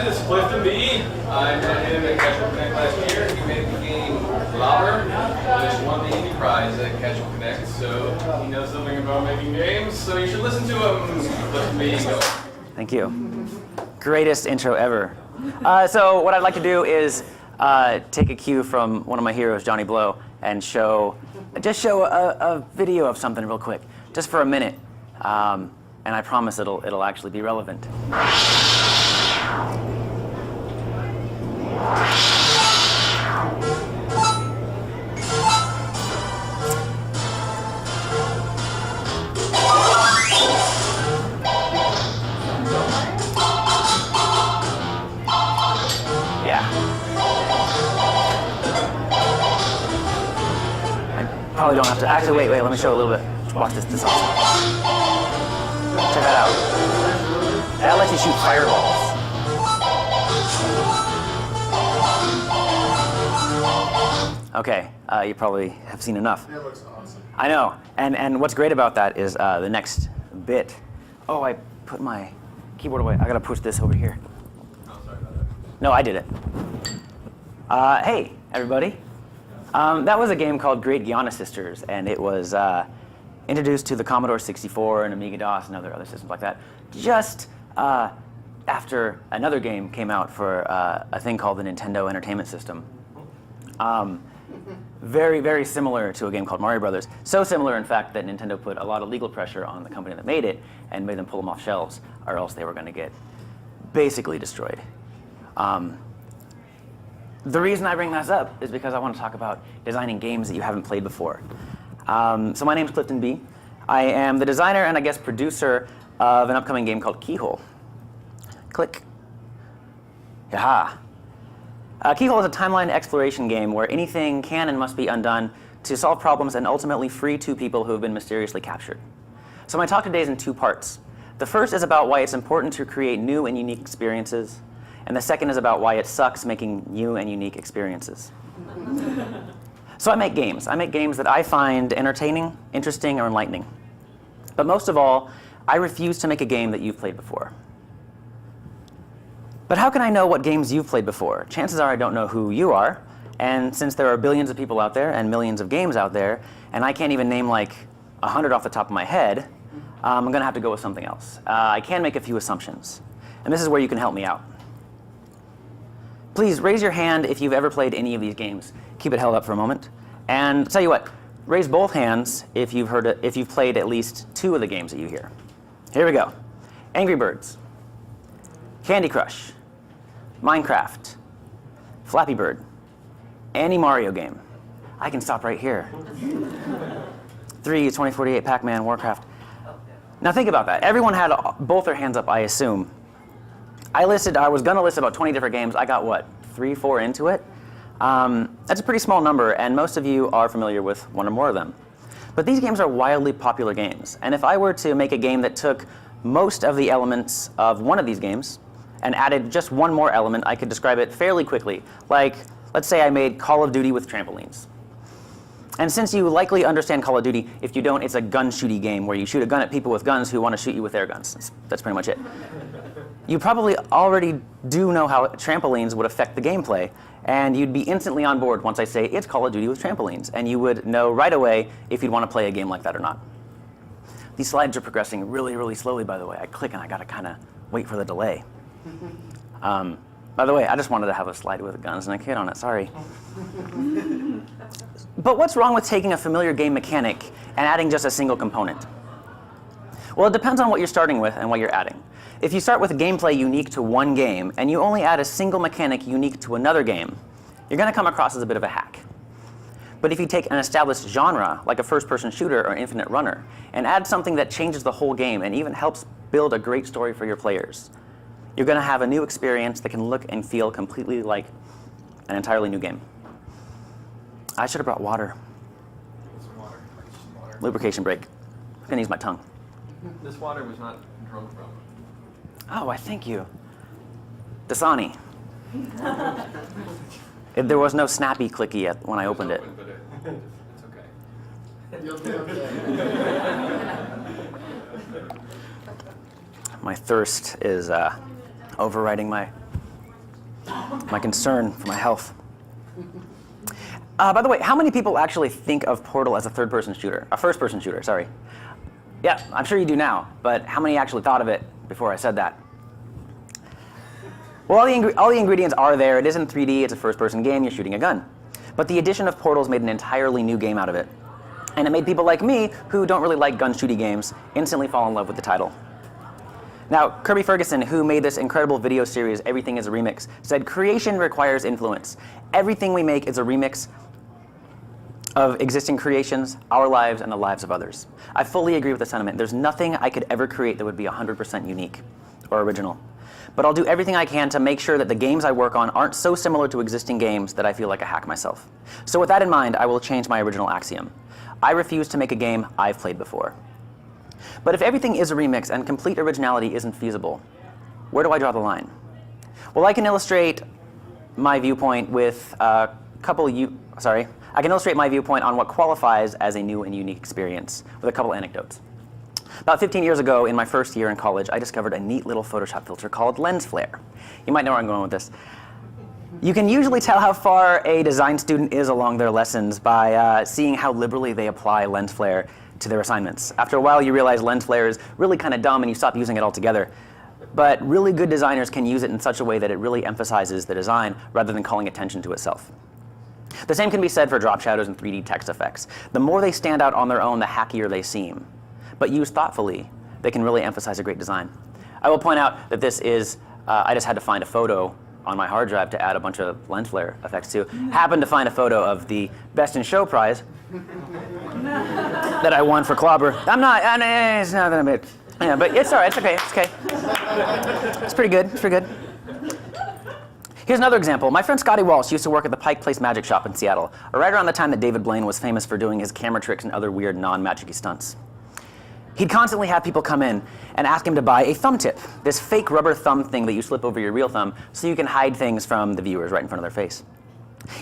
guys, it's Clifton B. I met him at Casual Connect last year. He made the game Lobber, which won the Indie Prize at Casual Connect, so he knows something about making games, so you should listen to him. Clifton B, go. Thank you. Greatest intro ever. So what I'd like to do is take a cue from one of my heroes, Johnny Blow, and just show a video of something real quick, just for a minute. And I promise it'll actually be relevant. Yeah. I probably don't have to. Actually, wait, let me show a little bit. Watch this awesome. Check that out. That lets you shoot fireballs. Okay, you probably have seen enough. That looks awesome. I know, and what's great about that is the next bit. Oh, I put my keyboard away. I gotta push this over here. Oh, sorry about that. No, I did it. Hey, everybody. That was a game called Great Guiana Sisters, and it was introduced to the Commodore 64 and Amiga DOS and other systems like that, just after another game came out for a thing called the Nintendo Entertainment System. Very, very similar to a game called Mario Brothers. So similar, in fact, that Nintendo put a lot of legal pressure on the company that made it and made them pull them off shelves, or else they were going to get basically destroyed. The reason I bring this up is because I want to talk about designing games that you haven't played before. So my name's Clifton B. I am the designer and I guess producer of an upcoming game called Keyhole. Click. Yaha. Keyhole is a timeline exploration game where anything can and must be undone to solve problems and ultimately free two people who have been mysteriously captured. So my talk today is in two parts. The first is about why it's important to create new and unique experiences, and the second is about why it sucks making new and unique experiences. So I make games. I make games that I find entertaining, interesting, or enlightening. But most of all, I refuse to make a game that you've played before. But how can I know what games you've played before? Chances are I don't know who you are, and since there are billions of people out there and millions of games out there, and I can't even name like 100 off the top of my head, I'm gonna have to go with something else. I can make a few assumptions, and this is where you can help me out. Please raise your hand if you've ever played any of these games. Keep it held up for a moment. And tell you what, raise both hands if you've played at least two of the games that you hear. Here we go. Angry Birds, Candy Crush, Minecraft, Flappy Bird, any Mario game. I can stop right here. 3, 2048, Pac-Man, Warcraft. Now think about that. Everyone had both their hands up, I assume. I was gonna list about 20 different games. I got what, 3, 4 into it? That's a pretty small number, and most of you are familiar with one or more of them. But these games are wildly popular games, and if I were to make a game that took most of the elements of one of these games and added just one more element, I could describe it fairly quickly. Like, let's say I made Call of Duty with trampolines. And since you likely understand Call of Duty, if you don't, it's a gun-shooty game where you shoot a gun at people with guns who want to shoot you with their guns. That's pretty much it. You probably already do know how trampolines would affect the gameplay, and you'd be instantly on board once I say it's Call of Duty with trampolines, and you would know right away if you'd want to play a game like that or not. These slides are progressing really, really slowly, by the way. I click and I gotta kind of wait for the delay. By the way, I just wanted to have a slide with guns and a kid on it, sorry. But what's wrong with taking a familiar game mechanic and adding just a single component? Well, it depends on what you're starting with and what you're adding. If you start with a gameplay unique to one game and you only add a single mechanic unique to another game, you're going to come across as a bit of a hack. But if you take an established genre, like a first-person shooter or Infinite Runner, and add something that changes the whole game and even helps build a great story for your players, you're going to have a new experience that can look and feel completely like an entirely new game. I should have brought water. Some water. Lubrication break. I'm going to use my tongue. This water was not drunk from. Oh, I thank you. Dasani. There was no snappy clicky when I opened it. But it's okay. You'll be okay. My thirst is overriding my my concern for my health. By the way, how many people actually think of Portal as a third-person shooter? A first-person shooter, sorry. Yeah, I'm sure you do now, but how many actually thought of it before I said that? Well, all the ingredients are there. It is in 3D, it's a first-person game, you're shooting a gun. But the addition of Portals made an entirely new game out of it. And it made people like me, who don't really like gun-shooty games, instantly fall in love with the title. Now, Kirby Ferguson, who made this incredible video series, Everything is a Remix, said, "Creation requires influence. Everything we make is a remix of existing creations, our lives, and the lives of others." I fully agree with the sentiment. There's nothing I could ever create that would be 100% unique or original. But I'll do everything I can to make sure that the games I work on aren't so similar to existing games that I feel like a hack myself. So with that in mind, I will change my original axiom. I refuse to make a game I've played before. But if everything is a remix and complete originality isn't feasible, where do I draw the line? Well, I can illustrate my viewpoint with I can illustrate my viewpoint on what qualifies as a new and unique experience with a couple anecdotes. About 15 years ago, in my first year in college, I discovered a neat little Photoshop filter called lens flare. You might know where I'm going with this. You can usually tell how far a design student is along their lessons by seeing how liberally they apply lens flare to their assignments. After a while, you realize lens flare is really kind of dumb and you stop using it altogether. But really good designers can use it in such a way that it really emphasizes the design rather than calling attention to itself. The same can be said for drop shadows and 3D text effects. The more they stand out on their own, the hackier they seem. But used thoughtfully, they can really emphasize a great design. I will point out that this is, I just had to find a photo on my hard drive to add a bunch of lens flare effects to. Happened to find a photo of the Best in Show prize that I won for Clobber. It's not that big. Yeah, but it's all right, it's okay, it's okay. It's pretty good, it's pretty good. Here's another example. My friend Scotty Walsh used to work at the Pike Place Magic Shop in Seattle, right around the time that David Blaine was famous for doing his camera tricks and other weird non-magic-y stunts. He'd constantly have people come in and ask him to buy a thumb tip, this fake rubber thumb thing that you slip over your real thumb so you can hide things from the viewers right in front of their face.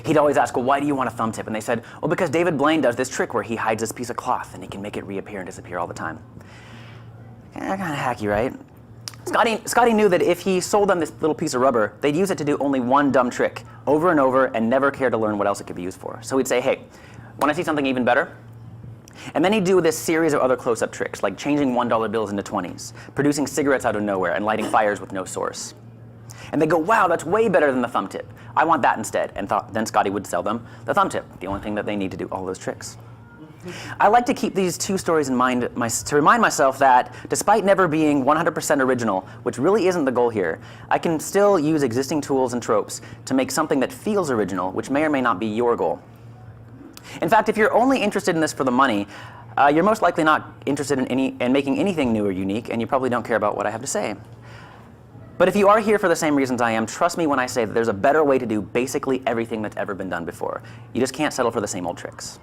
He'd always ask, well, why do you want a thumb tip? And they said, well, because David Blaine does this trick where he hides this piece of cloth and he can make it reappear and disappear all the time. Kind of hacky, right? Scotty knew that if he sold them this little piece of rubber, they'd use it to do only one dumb trick over and over and never care to learn what else it could be used for. So he'd say, hey, want to see something even better? And then he'd do this series of other close-up tricks, like changing $1 bills into 20s, producing cigarettes out of nowhere, and lighting fires with no source. And they'd go, wow, that's way better than the thumb tip. I want that instead. And then Scotty would sell them the thumb tip, the only thing that they need to do all those tricks. I like to keep these two stories in mind to remind myself that despite never being 100% original, which really isn't the goal here, I can still use existing tools and tropes to make something that feels original, which may or may not be your goal. In fact, if you're only interested in this for the money, you're most likely not interested in making anything new or unique, and you probably don't care about what I have to say. But if you are here for the same reasons I am, trust me when I say that there's a better way to do basically everything that's ever been done before. You just can't settle for the same old tricks.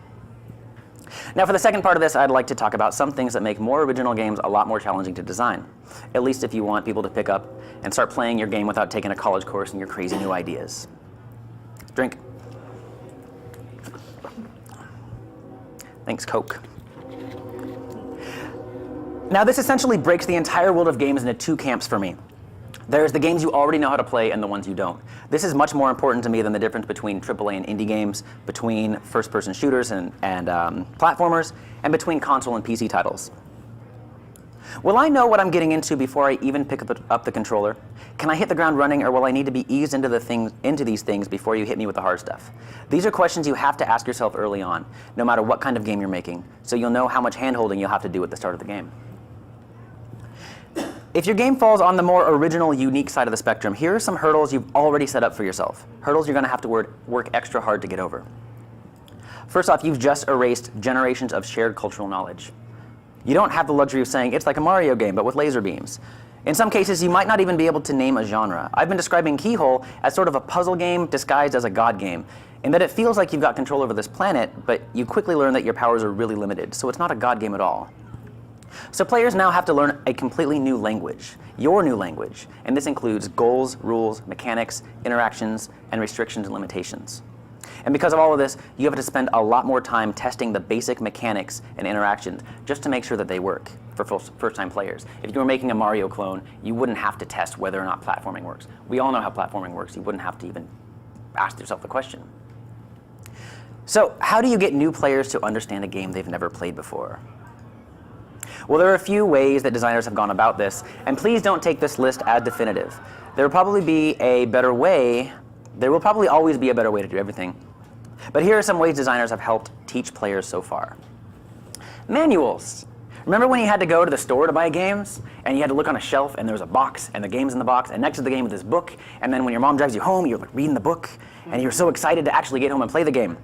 Now, for the second part of this, I'd like to talk about some things that make more original games a lot more challenging to design, at least if you want people to pick up and start playing your game without taking a college course and your crazy new ideas. Drink. Thanks, Coke. Now, this essentially breaks the entire world of games into two camps for me. There's the games you already know how to play and the ones you don't. This is much more important to me than the difference between AAA and indie games, between first-person shooters and platformers, and between console and PC titles. Will I know what I'm getting into before I even pick up the controller? Can I hit the ground running, or will I need to be eased into these things before you hit me with the hard stuff? These are questions you have to ask yourself early on, no matter what kind of game you're making, so you'll know how much hand-holding you'll have to do at the start of the game. If your game falls on the more original, unique side of the spectrum, here are some hurdles you've already set up for yourself. Hurdles you're going to have to work extra hard to get over. First off, you've just erased generations of shared cultural knowledge. You don't have the luxury of saying, it's like a Mario game, but with laser beams. In some cases, you might not even be able to name a genre. I've been describing Keyhole as sort of a puzzle game disguised as a god game, in that it feels like you've got control over this planet, but you quickly learn that your powers are really limited, so it's not a god game at all. So players now have to learn a completely new language, your new language, and this includes goals, rules, mechanics, interactions, and restrictions and limitations. And because of all of this, you have to spend a lot more time testing the basic mechanics and interactions just to make sure that they work for first-time players. If you were making a Mario clone, you wouldn't have to test whether or not platforming works. We all know how platforming works. You wouldn't have to even ask yourself the question. So how do you get new players to understand a game they've never played before? Well, there are a few ways that designers have gone about this, and please don't take this list as definitive. There will probably be a better way. There will probably always be a better way to do everything. But here are some ways designers have helped teach players so far. Manuals. Remember when you had to go to the store to buy games, and you had to look on a shelf, and there was a box, and the game's in the box, and next to the game was this book, and then when your mom drives you home, you're reading the book, and you're so excited to actually get home and play the game.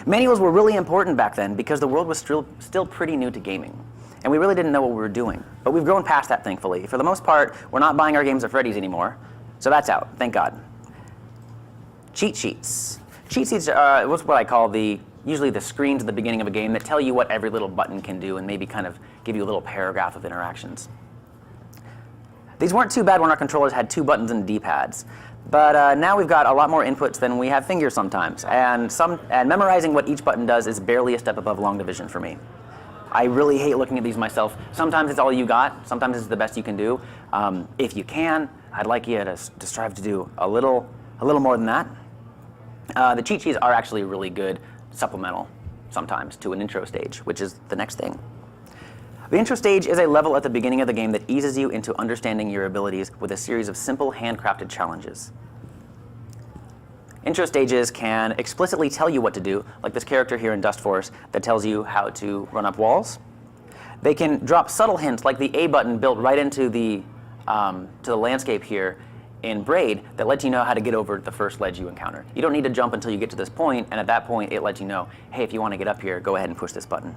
Manuals were really important back then because the world was still pretty new to gaming, and we really didn't know what we were doing. But we've grown past that, thankfully. For the most part, we're not buying our games at Freddy's anymore, so that's out, thank God. Cheat sheets. Cheat sheets are what I call usually the screens at the beginning of a game that tell you what every little button can do and maybe kind of give you a little paragraph of interactions. These weren't too bad when our controllers had 2 buttons and D-pads. But now we've got a lot more inputs than we have fingers sometimes, and memorizing what each button does is barely a step above long division for me. I really hate looking at these myself. Sometimes it's all you got, sometimes it's the best you can do. If you can, I'd like you to strive to do a little more than that. The cheat sheets are actually really good supplemental sometimes to an intro stage, which is the next thing. The intro stage is a level at the beginning of the game that eases you into understanding your abilities with a series of simple handcrafted challenges. Intro stages can explicitly tell you what to do, like this character here in Dust Force that tells you how to run up walls. They can drop subtle hints like the A button built right into the landscape here in Braid that lets you know how to get over the first ledge you encounter. You don't need to jump until you get to this point, and at that point it lets you know, hey, if you want to get up here, go ahead and push this button.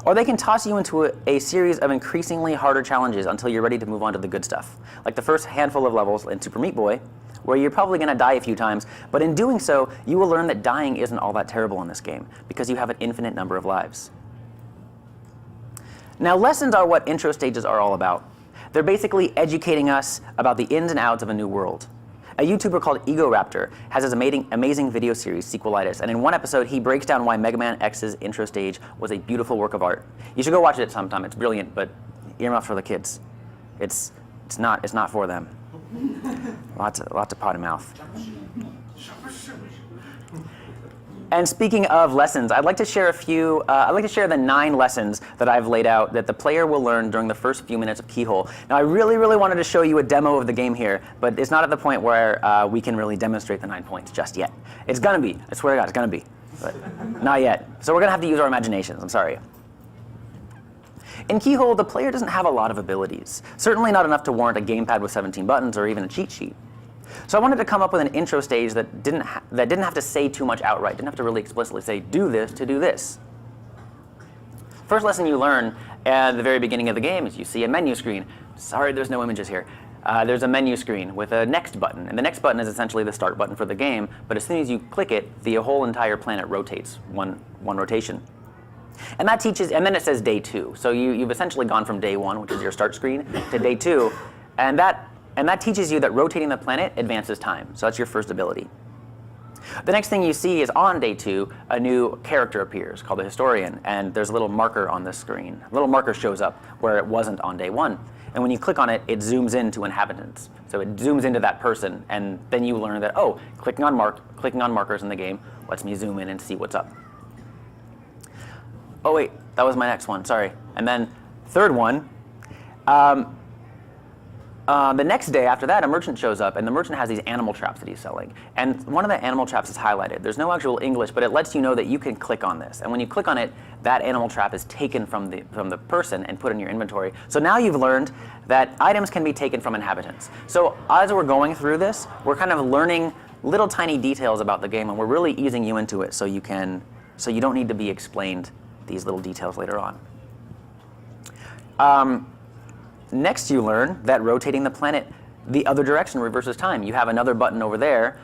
Or they can toss you into a series of increasingly harder challenges until you're ready to move on to the good stuff, like the first handful of levels in Super Meat Boy, where you're probably going to die a few times, but in doing so, you will learn that dying isn't all that terrible in this game, because you have an infinite number of lives. Now, lessons are what intro stages are all about. They're basically educating us about the ins and outs of a new world. A YouTuber called Egoraptor has his amazing video series, Sequelitis, and in one episode he breaks down why Mega Man X's intro stage was a beautiful work of art. You should go watch it sometime. It's brilliant, but earmuffs for the kids. It's not for them. Lots of pot and mouth. And speaking of lessons, I'd like to share the 9 lessons that I've laid out that the player will learn during the first few minutes of Keyhole. Now, I really wanted to show you a demo of the game here, but it's not at the point where we can really demonstrate the 9 points just yet. It's gonna be. I swear to God, it's gonna be, but not yet. So we're gonna have to use our imaginations. I'm sorry. In Keyhole, the player doesn't have a lot of abilities. Certainly not enough to warrant a gamepad with 17 buttons or even a cheat sheet. So I wanted to come up with an intro stage that didn't have to say too much outright, didn't have to really explicitly say, do this to do this. First lesson you learn at the very beginning of the game is you see a menu screen. Sorry, there's no images here. There's a menu screen with a next button, and the next button is essentially the start button for the game, but as soon as you click it, the whole entire planet rotates, one rotation. And that teaches, and then it says day 2. So you've essentially gone from day 1, which is your start screen, to day 2, and that teaches you that rotating the planet advances time. So that's your first ability. The next thing you see is on day 2, a new character appears called the Historian, and there's a little marker on the screen. A little marker shows up where it wasn't on day 1. And when you click on it, it zooms into inhabitants. So it zooms into that person, and then you learn that, oh, clicking on markers in the game lets me zoom in and see what's up. Oh wait, that was my next one, sorry. And then third one, the next day after that, a merchant shows up, and the merchant has these animal traps that he's selling. And one of the animal traps is highlighted. There's no actual English, but it lets you know that you can click on this. And when you click on it, that animal trap is taken from the person and put in your inventory. So now you've learned that items can be taken from inhabitants. So as we're going through this, we're kind of learning little tiny details about the game, and we're really easing you into it so you don't need to be explained these little details later on. Next, you learn that rotating the planet the other direction reverses time. You have another button over there.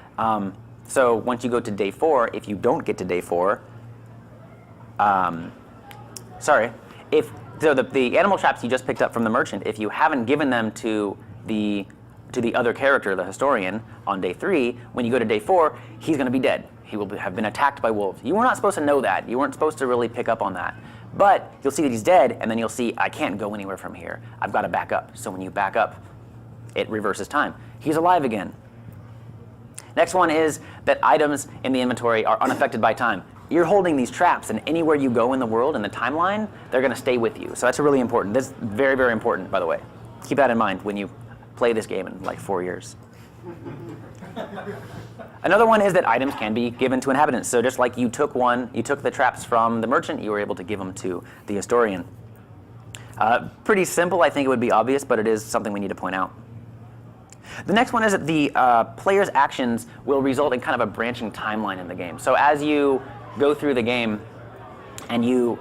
So once you go to day 4, if you don't get to day 4, the animal traps you just picked up from the merchant, if you haven't given them to the to the other character, the historian, on day 3. When you go to day 4, he's going to be dead. He will have been attacked by wolves. You were not supposed to know that. You weren't supposed to really pick up on that. But you'll see that he's dead, and then you'll see, I can't go anywhere from here. I've got to back up. So when you back up, it reverses time. He's alive again. Next one is that items in the inventory are unaffected by time. You're holding these traps, and anywhere you go in the world, in the timeline, they're going to stay with you. So that's really important. That's very, very important, by the way. Keep that in mind when you play this game in like 4 years. Another one is that items can be given to inhabitants. So just like you took the traps from the merchant, you were able to give them to the historian. Pretty simple. I think it would be obvious, but it is something we need to point out. The next one is that the player's actions will result in kind of a branching timeline in the game. So as you go through the game and you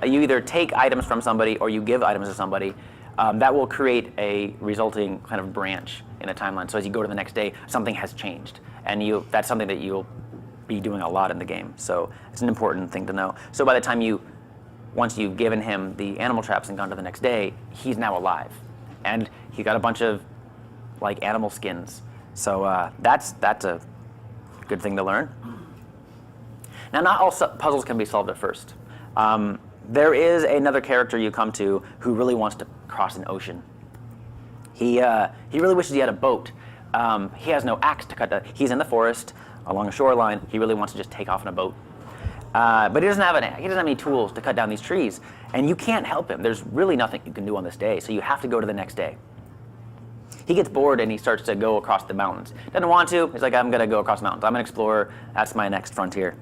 either take items from somebody or you give items to somebody, that will create a resulting kind of branch in a timeline. So as you go to the next day, something has changed. And that's something that you'll be doing a lot in the game. So it's an important thing to know. So by the time once you've given him the animal traps and gone to the next day, he's now alive. And he got a bunch of like animal skins. So that's a good thing to learn. Now, not all puzzles can be solved at first. There is another character you come to who really wants to cross an ocean. He really wishes he had a boat. He has no axe to cut down. He's in the forest along a shoreline. He really wants to just take off in a boat. But he doesn't have any tools to cut down these trees. And you can't help him. There's really nothing you can do on this day. So you have to go to the next day. He gets bored and he starts to go across the mountains. Doesn't want to. He's like, I'm going to go across the mountains. I'm an explorer. That's my next frontier.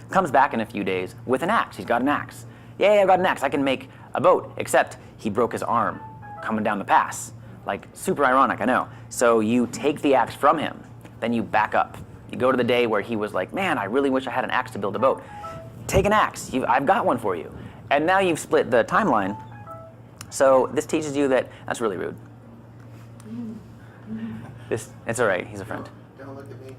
Comes back in a few days with an axe. He's got an axe. Yay, I've got an axe. I can make a boat. Except he broke his arm coming down the pass. Like, super ironic, I know. So you take the axe from him. Then you back up. You go to the day where he was like, man, I really wish I had an axe to build a boat. Take an axe. I've got one for you. And now you've split the timeline. So this teaches you that's really rude. It's all right. He's a friend. Don't look at me.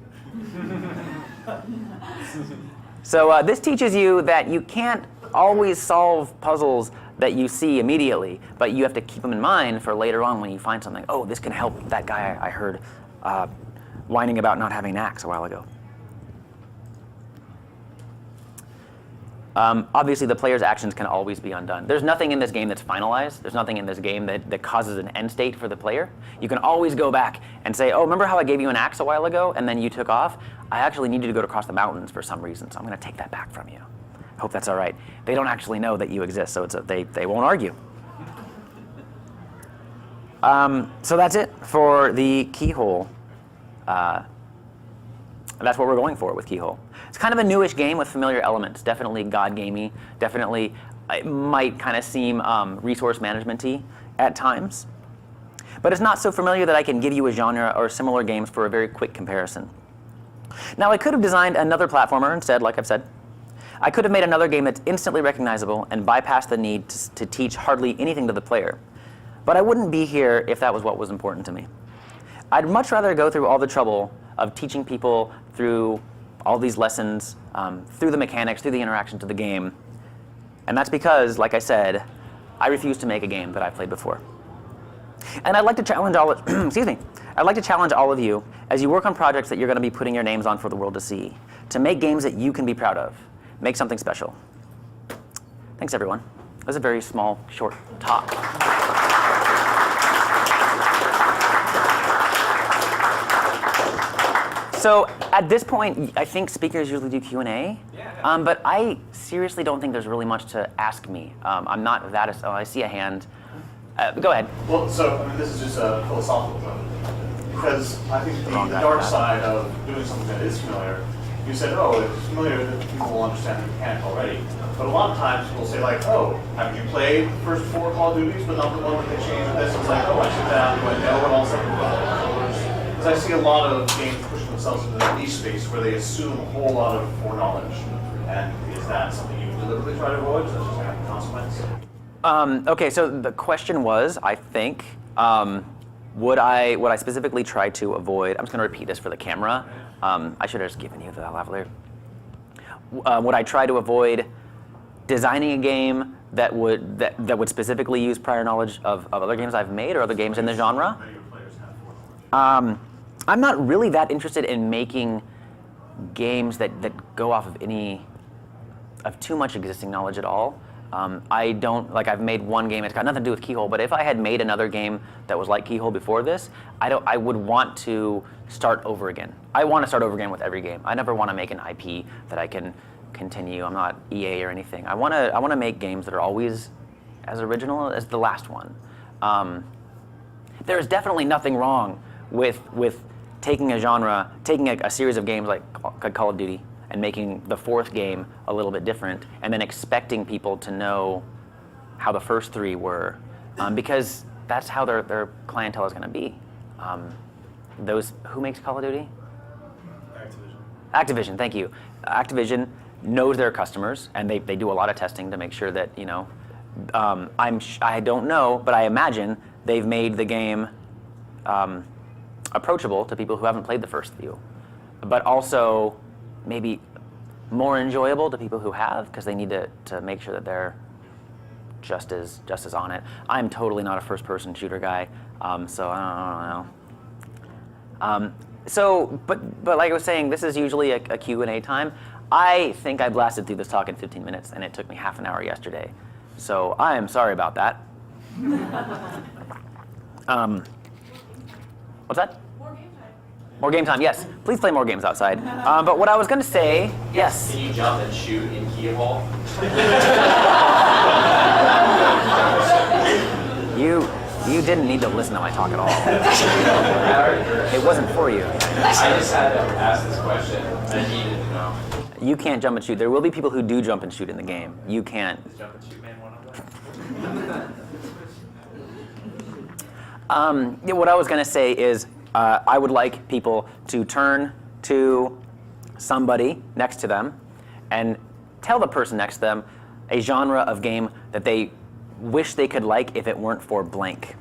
So this teaches you that you can't always solve puzzles that you see immediately, but you have to keep them in mind for later on when you find something. Oh, this can help that guy I heard whining about not having an axe a while ago. Obviously, the player's actions can always be undone. There's nothing in this game that's finalized. There's nothing in this game that causes an end state for the player. You can always go back and say, oh, remember how I gave you an axe a while ago and then you took off? I actually need you to go across the mountains for some reason, so I'm going to take that back from you. I hope that's all right. They don't actually know that you exist, so they won't argue. So that's it for the Keyhole. That's what we're going for with Keyhole. It's kind of a newish game with familiar elements. Definitely God gamey. Definitely, it might kind of seem resource management-y at times. But it's not so familiar that I can give you a genre or similar games for a very quick comparison. Now, I could have designed another platformer instead, like I've said. I could have made another game that's instantly recognizable and bypassed the need to teach hardly anything to the player. But I wouldn't be here if that was what was important to me. I'd much rather go through all the trouble of teaching people through all these lessons, through the mechanics, through the interactions of the game. And that's because, like I said, I refuse to make a game that I've played before. And I'd like to challenge I'd like to challenge all of you as you work on projects that you're going to be putting your names on for the world to see, to make games that you can be proud of. Make something special. Thanks, everyone. That was a very small, short talk. So at this point, I think speakers usually do Q&A, but I seriously don't think there's really much to ask me. I'm not that. I see a hand. Go ahead. Well, so I mean, this is just a philosophical thing, because I think the dark side of doing something that is familiar. You said, oh, it's familiar that people will understand the mechanic already. But a lot of times people say like, oh, have you played the first 4 Call of Duties, but not the one that they changed this? It's like, oh, I sit down, do I know what all stuff is? Because I see a lot of games pushing themselves into the niche space where they assume a whole lot of foreknowledge. And is that something you deliberately try to avoid? Does that just have a consequence? Okay, so the question was, I think, would I specifically try to avoid? I'm just going to repeat this for the camera. I should have just given you the lavalier. Would I try to avoid designing a game that would specifically use prior knowledge of other games I've made or other games in the genre? I'm not really that interested in making games that go off of too much existing knowledge at all. I don't, like, I've made one game, it's got nothing to do with Keyhole, but if I had made another game that was like Keyhole before this, I would want to start over again. I want to start over again with every game. I never want to make an IP that I can continue. I'm not EA or anything. I want to make games that are always as original as the last one. There's definitely nothing wrong with taking a genre, taking a series of games like Call of Duty, and making the fourth game a little bit different, and then expecting people to know how the first three were, because that's how their clientele is going to be. Who makes Call of Duty? Activision, thank you. Activision knows their customers, and they do a lot of testing to make sure that, you know, I don't know, but I imagine they've made the game approachable to people who haven't played the first few, but also maybe more enjoyable to people who have, because they need to make sure that they're just as on it. I'm totally not a first-person shooter guy, so I don't know. But like I was saying, this is usually a Q&A time. I think I blasted through this talk in 15 minutes, and it took me half an hour yesterday. So I am sorry about that. What's that? More game time, yes. Please play more games outside. But what I was going to say, yes. Can you jump and shoot in Keyhole? You didn't need to listen to my talk at all. It wasn't for you. I just had to ask this question. I needed to know. You can't jump and shoot. There will be people who do jump and shoot in the game. You can't. Is jump and shoot man one of them? Yeah, what I was going to say is I would like people to turn to somebody next to them and tell the person next to them a genre of game that they wish they could like if it weren't for blank.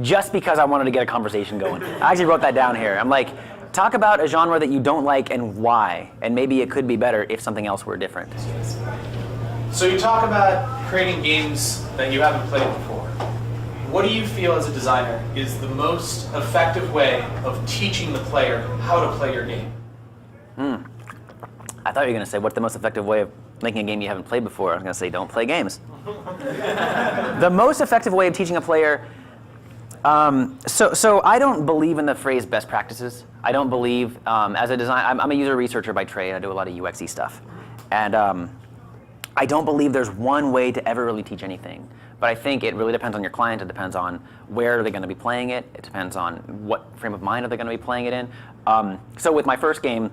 Just because I wanted to get a conversation going. I actually wrote that down here. I'm like, talk about a genre that you don't like and why, and maybe it could be better if something else were different. So you talk about creating games that you haven't played before. What do you feel as a designer is the most effective way of teaching the player how to play your game? I thought you were going to say, what's the most effective way of making a game you haven't played before? I was going to say, don't play games. The most effective way of teaching a player, so I don't believe in the phrase best practices. I don't believe, as a designer, I'm a user researcher by trade. I do a lot of UXy stuff. And I don't believe there's one way to ever really teach anything. But I think it really depends on your client. It depends on where they're going to be playing it. It depends on what frame of mind are they going to be playing it in. So with my first game,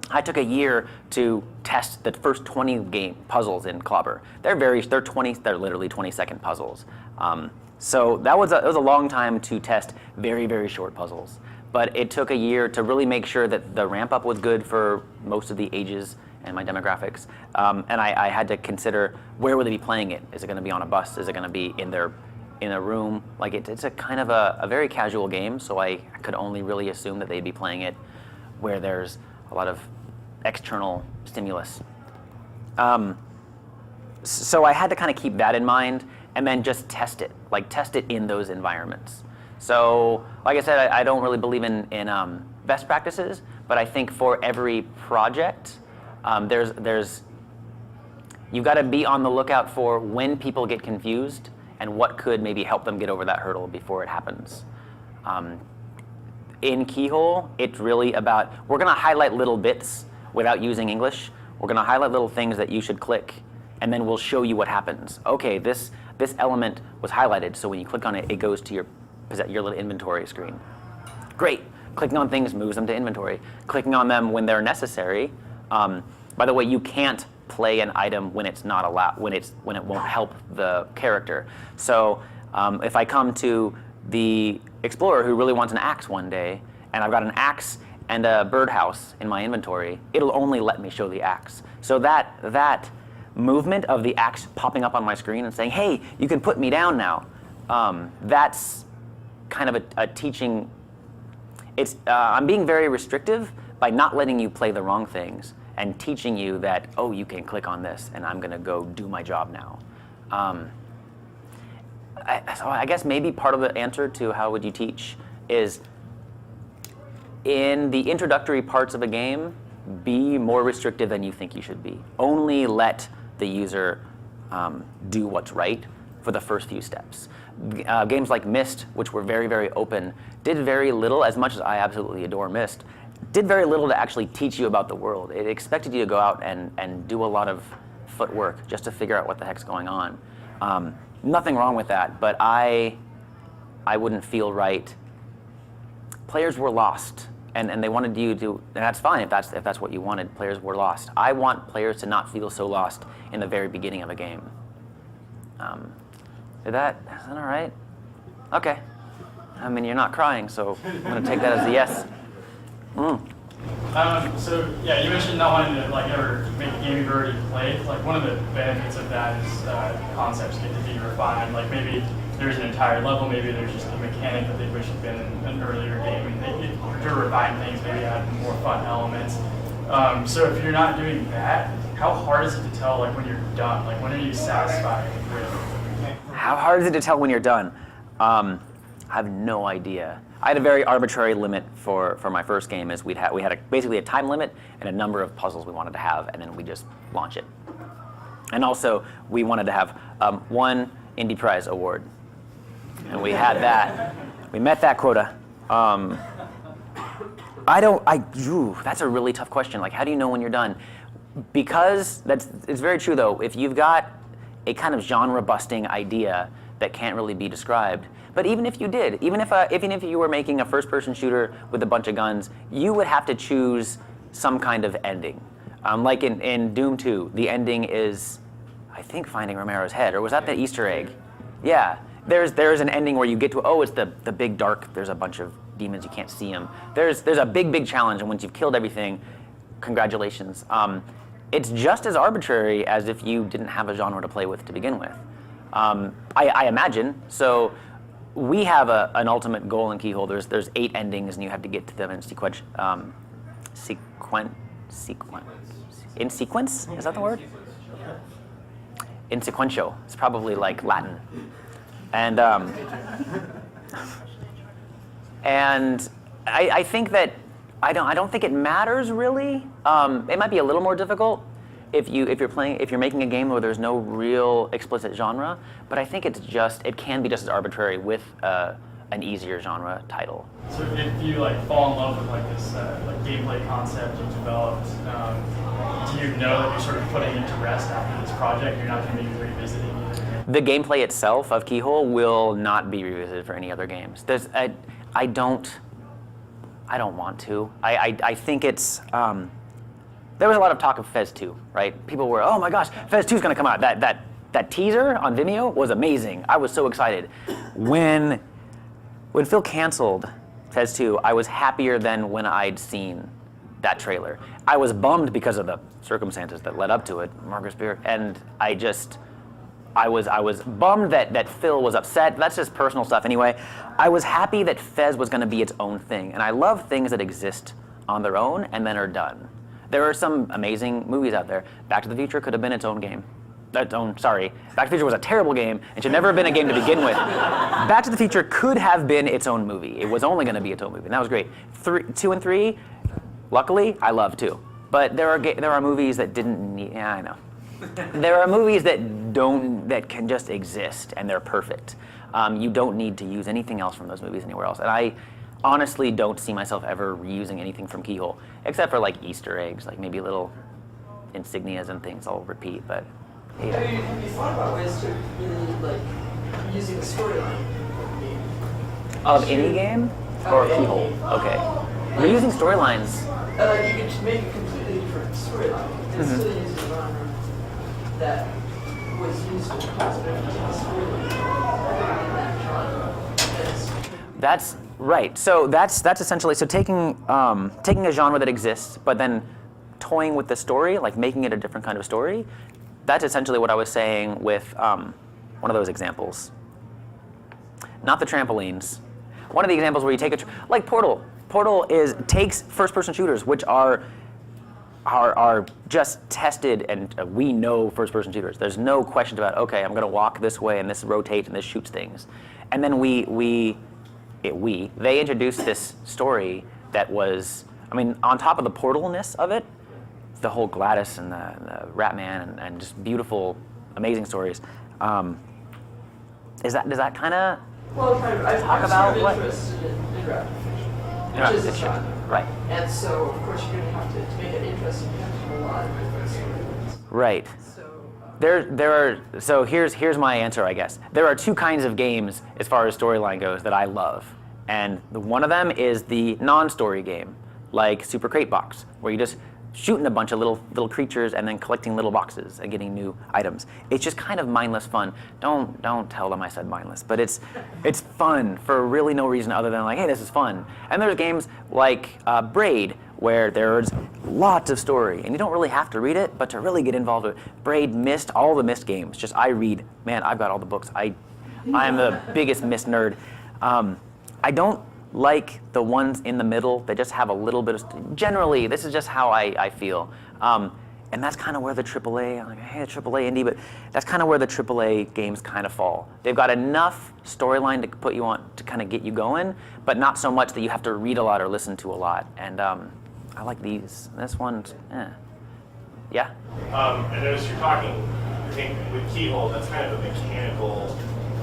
I took a year to test the first 20 game puzzles in Clobber. They're literally 20-second puzzles. So that was a long time to test very, very short puzzles. But it took a year to really make sure that the ramp up was good for most of the ages and my demographics. And I had to consider, where would they be playing it? Is it going to be on a bus? Is it going to be in a room? Like it's a kind of a very casual game, so I could only really assume that they'd be playing it where there's a lot of external stimulus. So I had to kind of keep that in mind and then just test it in those environments. So like I said, I don't really believe in best practices, but I think for every project, you've got to be on the lookout for when people get confused and what could maybe help them get over that hurdle before it happens. In Keyhole, it's really about, we're going to highlight little bits without using English. We're going to highlight little things that you should click, and then we'll show you what happens. Okay, this element was highlighted, so when you click on it, it goes to your little inventory screen. Great. Clicking on things moves them to inventory. Clicking on them when they're necessary. By the way, you can't play an item when it's not allowed, when it won't help the character. So if I come to the explorer who really wants an axe one day, and I've got an axe and a birdhouse in my inventory, it'll only let me show the axe. So that movement of the axe popping up on my screen and saying, hey, you can put me down now, that's kind of a teaching. I'm being very restrictive by not letting you play the wrong things and teaching you that, oh, you can click on this and I'm going to go do my job now. So I guess maybe part of the answer to how would you teach is in the introductory parts of a game, be more restrictive than you think you should be. Only let the user do what's right for the first few steps. Games like Myst, which were very, very open, did very little, as much as I absolutely adore Myst, did very little to actually teach you about the world. It expected you to go out and do a lot of footwork just to figure out what the heck's going on. Nothing wrong with that, but I wouldn't feel right. Players were lost, and they wanted you to, and that's fine if that's what you wanted. Players were lost. I want players to not feel so lost in the very beginning of a game. Is that all right? Okay. I mean, you're not crying, so I'm gonna take that as a yes. So yeah, you mentioned not wanting to like ever make a game you've already played. Like one of the benefits of that is concepts get to be refined. Like maybe there's an entire level, maybe there's just a mechanic that they wish had been in an earlier game, and they to refine things, maybe add more fun elements. So if you're not doing that, how hard is it to tell like when you're done? Like when are you satisfied with? How hard is it to tell when you're done? I have no idea. I had a very arbitrary limit for my first game. Is we had basically a time limit and a number of puzzles we wanted to have, and then we just launch it. And also, we wanted to have one Indie Prize award, and we had that. We met that quota. That's a really tough question. Like, how do you know when you're done? Because it's very true though. If you've got a kind of genre-busting idea that can't really be described. But even if you did, even if you were making a first-person shooter with a bunch of guns, you would have to choose some kind of ending. Like in Doom 2, the ending is, I think, finding Romero's head, or was that the Easter egg? Yeah, there's an ending where you get to, it's the big dark, there's a bunch of demons, you can't see them. There's a big challenge, and once you've killed everything, congratulations. It's just as arbitrary as if you didn't have a genre to play with to begin with. I imagine. So we have an ultimate goal in Keyhole. There's 8 endings, and you have to get to them in sequence. In sequence? Is that the word? In sequential. It's probably like Latin. And I think that I don't think it matters really. It might be a little more difficult if you're making a game where there's no real explicit genre, but I think it can be just as arbitrary with an easier genre title. So if you like fall in love with like this like gameplay concept you've developed, do you know that you're sort of putting it to rest after this project? You're not going to be revisiting it? The gameplay itself of Keyhole will not be revisited for any other games. I don't want to. I think it's. There was a lot of talk of Fez 2, right? People were, oh my gosh, Fez 2 is going to come out. That teaser on Vimeo was amazing. I was so excited. When Phil canceled Fez 2, I was happier than when I'd seen that trailer. I was bummed because of the circumstances that led up to it, Marcus Beer, and I was bummed that Phil was upset. That's just personal stuff anyway. I was happy that Fez was going to be its own thing, and I love things that exist on their own and then are done. There are some amazing movies out there. Back to the Future could have been its own game. Back to the Future was a terrible game and should never have been a game to begin with. Back to the Future could have been its own movie. It was only going to be its own movie, and that was great. 2 and 3, luckily, I love too. But there are movies that didn't need. Yeah, I know. There are movies that can just exist and they're perfect. You don't need to use anything else from those movies anywhere else. And I honestly don't see myself ever reusing anything from Keyhole, except for like Easter eggs, like maybe little insignias and things I'll repeat. But yeah. Have you thought about ways to really like using the storyline of any game or Keyhole? Okay. Reusing storylines. You could make a completely different storyline and still use a genre that was used in the past, but using the storyline in that genre. That's right. So that's essentially taking a genre that exists, but then toying with the story, like making it a different kind of story. That's essentially what I was saying with one of those examples. Not the trampolines. One of the examples where you take like Portal. Portal takes first-person shooters, which are just tested, and we know first-person shooters. There's no question about, okay, I'm going to walk this way, and this rotates, and this shoots things. And then we they introduced this story that was, I mean, on top of the portalness of it, the whole Gladys and the Rat Man and just beautiful, amazing stories. Does that kind of Well, I'm talk sort about of what? interested in graphic fiction, Graphic which is a fiction, genre. right. And so, of course, you're going to have to make it interesting. You have to have a lot of different stories. Right. So, So here's my answer, I guess. There are two kinds of games as far as storyline goes that I love, and one of them is the non-story game, like Super Crate Box, where you just shooting a bunch of little creatures and then collecting little boxes and getting new items. It's just kind of mindless fun. Don't tell them I said mindless, but it's fun for really no reason other than like, hey, this is fun. And there's games like Braid, where there's lots of story, and you don't really have to read it, but to really get involved with Braid, Myst, all the Myst games. Just I read, man, I've got all the books. I'm the biggest Myst nerd. I don't like the ones in the middle that just have a little bit of, generally, this is just how I feel. And that's kind of where the AAA, I'm like, hey, AAA indie, but that's kind of where the AAA games kind of fall. They've got enough storyline to put you on, to kind of get you going, but not so much that you have to read a lot or listen to a lot. And I like these. This one's, yeah? I noticed you're talking, I think with Keyhole, that's kind of a mechanical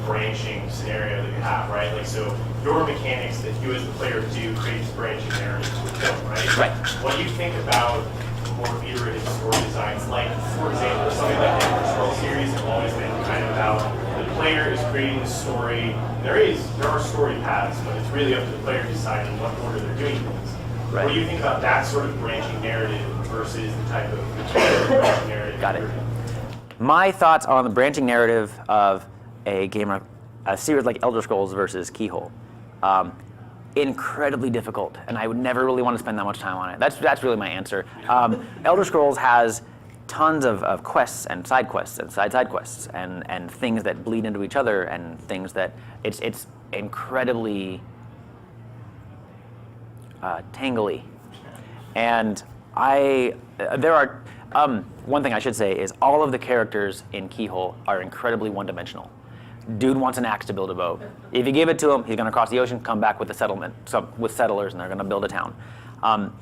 branching scenario that you have, right? Like, so your mechanics that you as the player do creates branching narratives with them, right? Right. What do you think about more iterative story designs? Like, for example, something like the Elder Scrolls series have always been kind of about the player is creating the story. There are story paths, but it's really up to the player to decide in what order they're doing things. Right. What do you think about that sort of branching narrative versus the type of mechanical branching narrative? Got it. My thoughts on the branching narrative of a series like Elder Scrolls versus Keyhole. Incredibly difficult, and I would never really want to spend that much time on it. That's really my answer. Elder Scrolls has tons of quests and side quests and side quests and things that bleed into each other and things that it's incredibly tangly. And there are one thing I should say is all of the characters in Keyhole are incredibly one-dimensional. Dude wants an axe to build a boat. If you give it to him, he's going to cross the ocean, come back with a settlement, with settlers, and they're going to build a town. And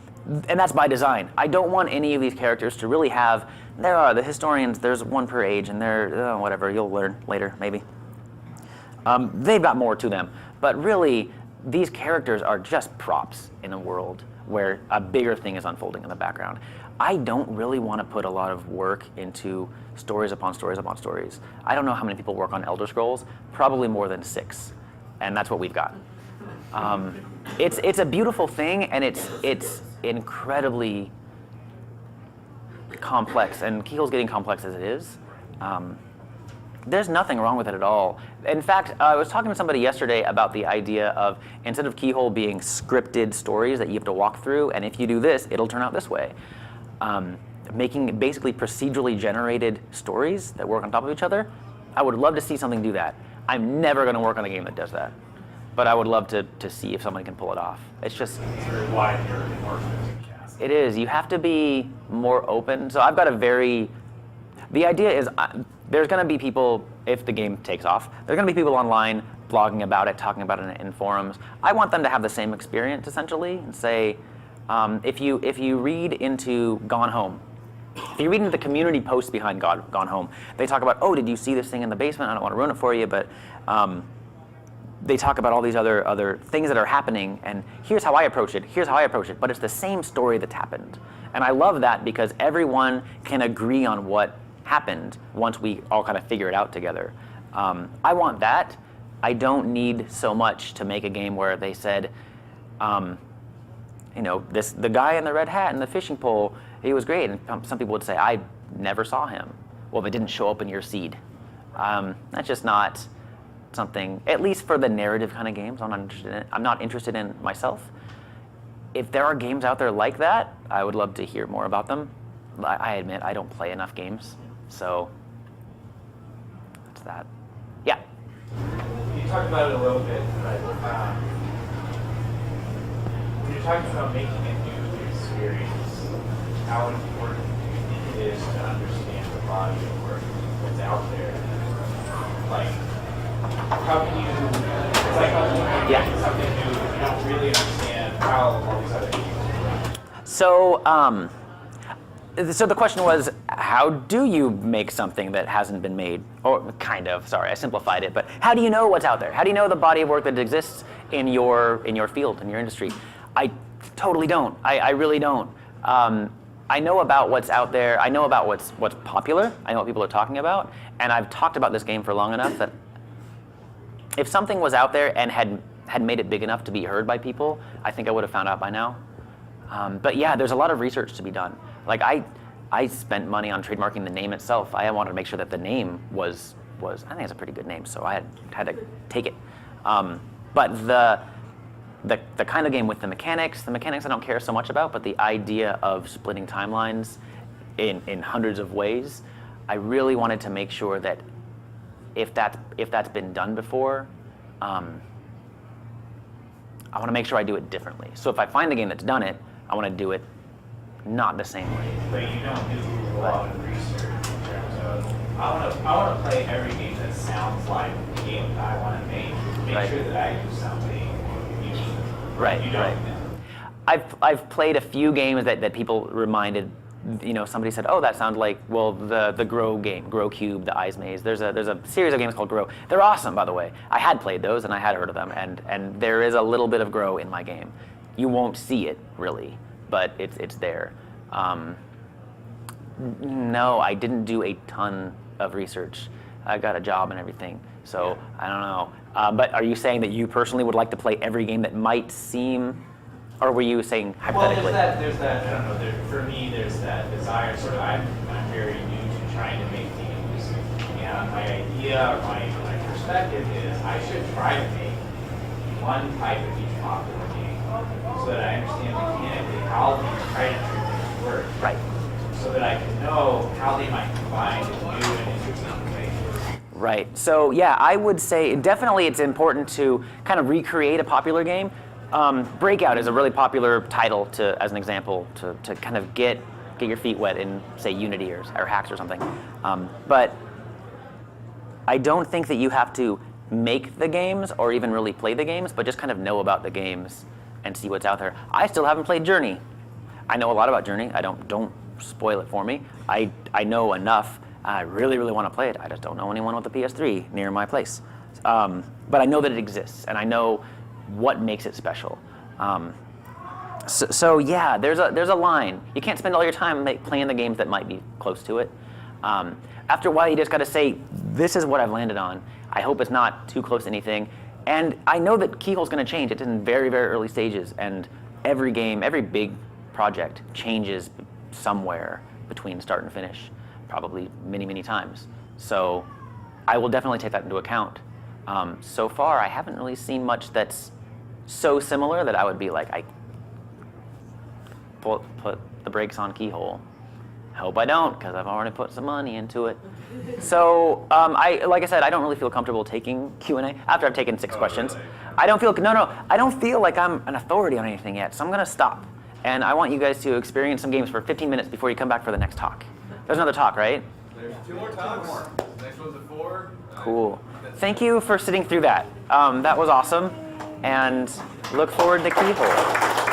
that's by design. I don't want any of these characters to really have, there are the historians, there's one per age, and they're, whatever, you'll learn later, maybe. They've got more to them. But really, these characters are just props in a world where a bigger thing is unfolding in the background. I don't really want to put a lot of work into stories upon stories upon stories. I don't know how many people work on Elder Scrolls, probably more than 6, and that's what we've got. It's a beautiful thing, and it's incredibly complex, and Keyhole's getting complex as it is. There's nothing wrong with it at all. In fact, I was talking to somebody yesterday about the idea of, instead of Keyhole being scripted stories that you have to walk through, and if you do this, it'll turn out this way. Making basically procedurally generated stories that work on top of each other. I would love to see something do that. I'm never going to work on a game that does that, but I would love to see if somebody can pull it off. It's just, It's very wide here in Marshall. it is. You have to be more open. So I've got the idea is there's going to be people, if the game takes off, there's going to be people online blogging about it, talking about it in forums. I want them to have the same experience essentially and say, if you read into Gone Home, if you read into the community posts behind Gone Home, they talk about, oh, did you see this thing in the basement? I don't want to ruin it for you, but they talk about all these other things that are happening, and here's how I approach it, but it's the same story that's happened. And I love that because everyone can agree on what happened once we all kind of figure it out together. I want that. I don't need so much to make a game where they said, the guy in the red hat and the fishing pole, he was great. And some people would say, I never saw him. Well, if it didn't show up in your seed. That's just not something, at least for the narrative kind of games, I'm not interested in myself. If there are games out there like that, I would love to hear more about them. I admit I don't play enough games, so that's that. Yeah? You talked about it a little bit, but when you're talking about making a new experience, how important it is to understand the body of work that's out there. Like, how can you, it's like when you're making something new, you don't really understand how all these other games work. So the question was, how do you make something that hasn't been made? Or kind of, sorry, I simplified it, but how do you know what's out there? How do you know the body of work that exists in your field, in your industry? I totally don't. I really don't. I know about what's out there. I know about what's popular. I know what people are talking about. And I've talked about this game for long enough that if something was out there and had made it big enough to be heard by people, I think I would have found out by now. But yeah, there's a lot of research to be done. Like I spent money on trademarking the name itself. I wanted to make sure that the name was I think it's a pretty good name, so I had to take it. But the kind of game with the mechanics I don't care so much about, but the idea of splitting timelines in hundreds of ways, I really wanted to make sure that if that's been done before, I want to make sure I do it differently. So if I find a game that's done it, I want to do it not the same way. But you don't do a lot of research in terms of, I want to play every game that sounds like the game that I want to make Right. sure that I do something unique. Right, You don't. right. I've played a few games that people reminded, somebody said, oh, that sounds like, well, the Grow game, Grow Cube, the Eyes Maze. There's a series of games called Grow. They're awesome, by the way. I had played those and I had heard of them, and there is a little bit of Grow in my game. You won't see it, really, but it's there. No, I didn't do a ton of research. I got a job and everything, so I don't know. But are you saying that you personally would like to play every game that might seem, or were you saying hypothetically? Well, there's that, I don't know, for me, there's that desire, sort of, I'm very new to trying to make games, and my idea, or my perspective is, I should try to make one type of each popular game, so that I understand mechanically how these credit treatments work. Right. So that I can know how they might combine in new and interesting ways. Right. So yeah, I would say definitely it's important to kind of recreate a popular game. Breakout is a really popular title as an example to kind of get your feet wet in, say, Unity or Hacks or something. But I don't think that you have to make the games or even really play the games, but just kind of know about the games and see what's out there. I still haven't played Journey. I know a lot about Journey. I don't spoil it for me. I know enough. I really, really want to play it. I just don't know anyone with a PS3 near my place. But I know that it exists, and I know what makes it special. So yeah, there's a line. You can't spend all your time playing the games that might be close to it. After a while, you just got to say, this is what I've landed on. I hope it's not too close to anything. And I know that Keyhole's going to change. It's in very, very early stages, and every game, every big project changes somewhere between start and finish, probably many, many times. So I will definitely take that into account. So far, I haven't really seen much that's so similar that I would be like, I put the brakes on Keyhole. I hope I don't, because I've already put some money into it. So, like I said, I don't really feel comfortable taking Q&A after I've taken 6 questions. Really? I don't feel like I'm an authority on anything yet, so I'm gonna stop. And I want you guys to experience some games for 15 minutes before you come back for the next talk. There's another talk, right? There's 2 more talks. The next one's at 4. Cool. Thank you for sitting through that. That was awesome, and look forward to Keyhole.